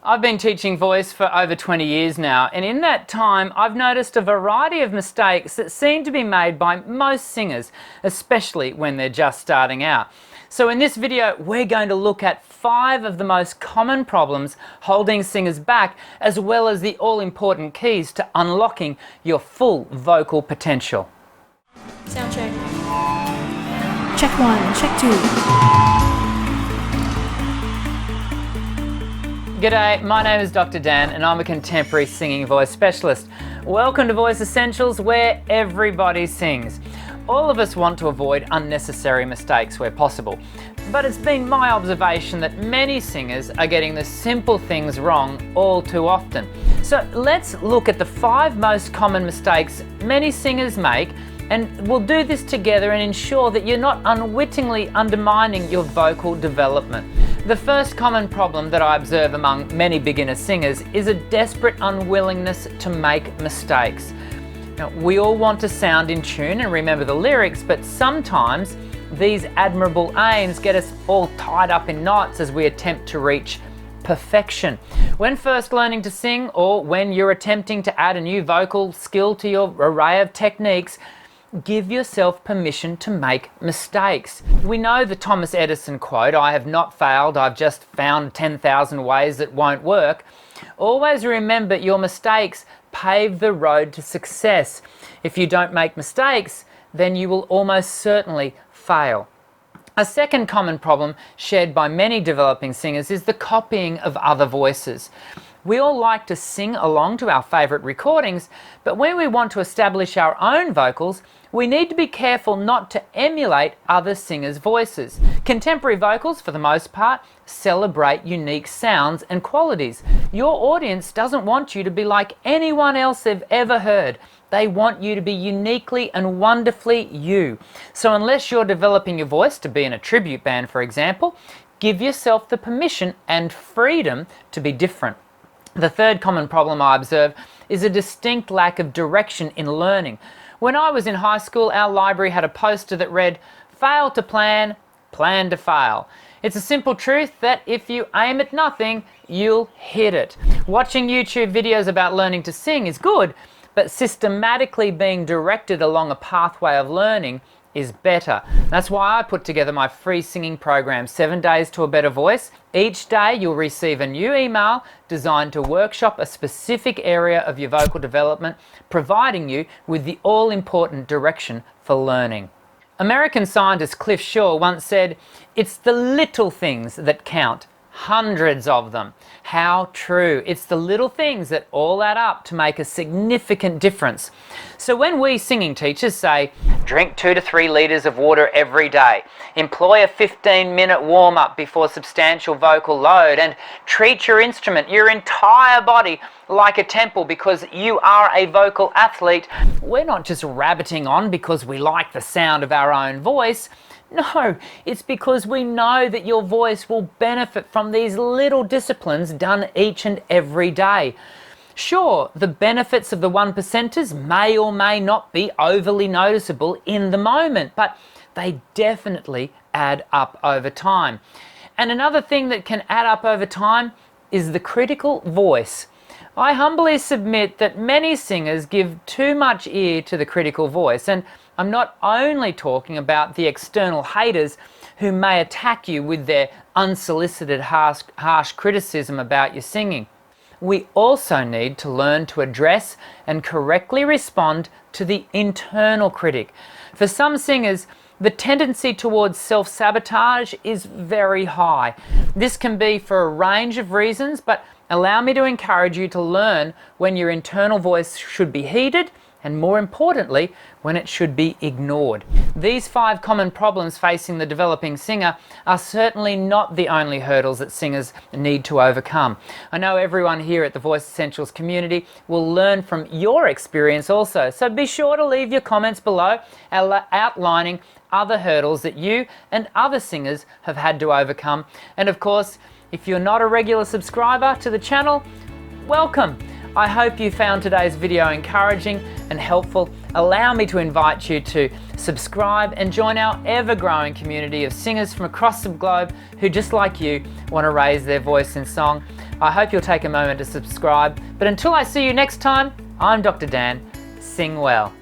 I've been teaching voice for over 20 years now, and in that time I've noticed a variety of mistakes that seem to be made by most singers, especially when they're just starting out. So in this video we're going to look at 5 of the most common problems holding singers back, as well as the all-important keys to unlocking your full vocal potential. Sound check. Check 1, check 2. G'day, my name is Dr. Dan and I'm a contemporary singing voice specialist. Welcome to Voice Essentials, where everybody sings. All of us want to avoid unnecessary mistakes where possible, but it's been my observation that many singers are getting the simple things wrong all too often. So let's look at the 5 most common mistakes many singers make, and we'll do this together and ensure that you're not unwittingly undermining your vocal development. The first common problem that I observe among many beginner singers is a desperate unwillingness to make mistakes. Now, we all want to sound in tune and remember the lyrics, but sometimes these admirable aims get us all tied up in knots as we attempt to reach perfection. When first learning to sing, or when you're attempting to add a new vocal skill to your array of techniques, give yourself permission to make mistakes. We know the Thomas Edison quote, "I have not failed, I've just found 10,000 ways that won't work." Always remember your mistakes pave the road to success. If you don't make mistakes, then you will almost certainly fail. A second common problem shared by many developing singers is the copying of other voices. We all like to sing along to our favourite recordings, but when we want to establish our own vocals, we need to be careful not to emulate other singers' voices. Contemporary vocals, for the most part, celebrate unique sounds and qualities. Your audience doesn't want you to be like anyone else they've ever heard. They want you to be uniquely and wonderfully you. So unless you're developing your voice to be in a tribute band, for example, give yourself the permission and freedom to be different. The third common problem I observe is a distinct lack of direction in learning. When I was in high school, our library had a poster that read, "Fail to plan, plan to fail." It's a simple truth that if you aim at nothing, you'll hit it. Watching YouTube videos about learning to sing is good, but systematically being directed along a pathway of learning is better. That's why I put together my free singing program, 7 Days to a Better Voice. Each day you'll receive a new email designed to workshop a specific area of your vocal development, providing you with the all-important direction for learning. American scientist Cliff Shaw once said, "It's the little things that count. Hundreds of them." How true. It's the little things that all add up to make a significant difference. So when we singing teachers say, drink 2 to 3 litres of water every day, employ a 15-minute warm-up before substantial vocal load, and treat your instrument, your entire body, like a temple because you are a vocal athlete, we're not just rabbiting on because we like the sound of our own voice. No, it's because we know that your voice will benefit from these little disciplines done each and every day. Sure, the benefits of the 1%ers may or may not be overly noticeable in the moment, but they definitely add up over time. And another thing that can add up over time is the critical voice. I humbly submit that many singers give too much ear to the critical voice, and I'm not only talking about the external haters who may attack you with their unsolicited harsh criticism about your singing. We also need to learn to address and correctly respond to the internal critic. For some singers, the tendency towards self-sabotage is very high. This can be for a range of reasons, but allow me to encourage you to learn when your internal voice should be heeded, and more importantly, when it should be ignored. These 5 common problems facing the developing singer are certainly not the only hurdles that singers need to overcome. I know everyone here at the Voice Essentials community will learn from your experience also, so be sure to leave your comments below outlining other hurdles that you and other singers have had to overcome. And of course, if you're not a regular subscriber to the channel, welcome. I hope you found today's video encouraging and helpful, allow me to invite you to subscribe and join our ever-growing community of singers from across the globe who, just like you, want to raise their voice in song. I hope you'll take a moment to subscribe. But until I see you next time, I'm Dr. Dan. Sing well.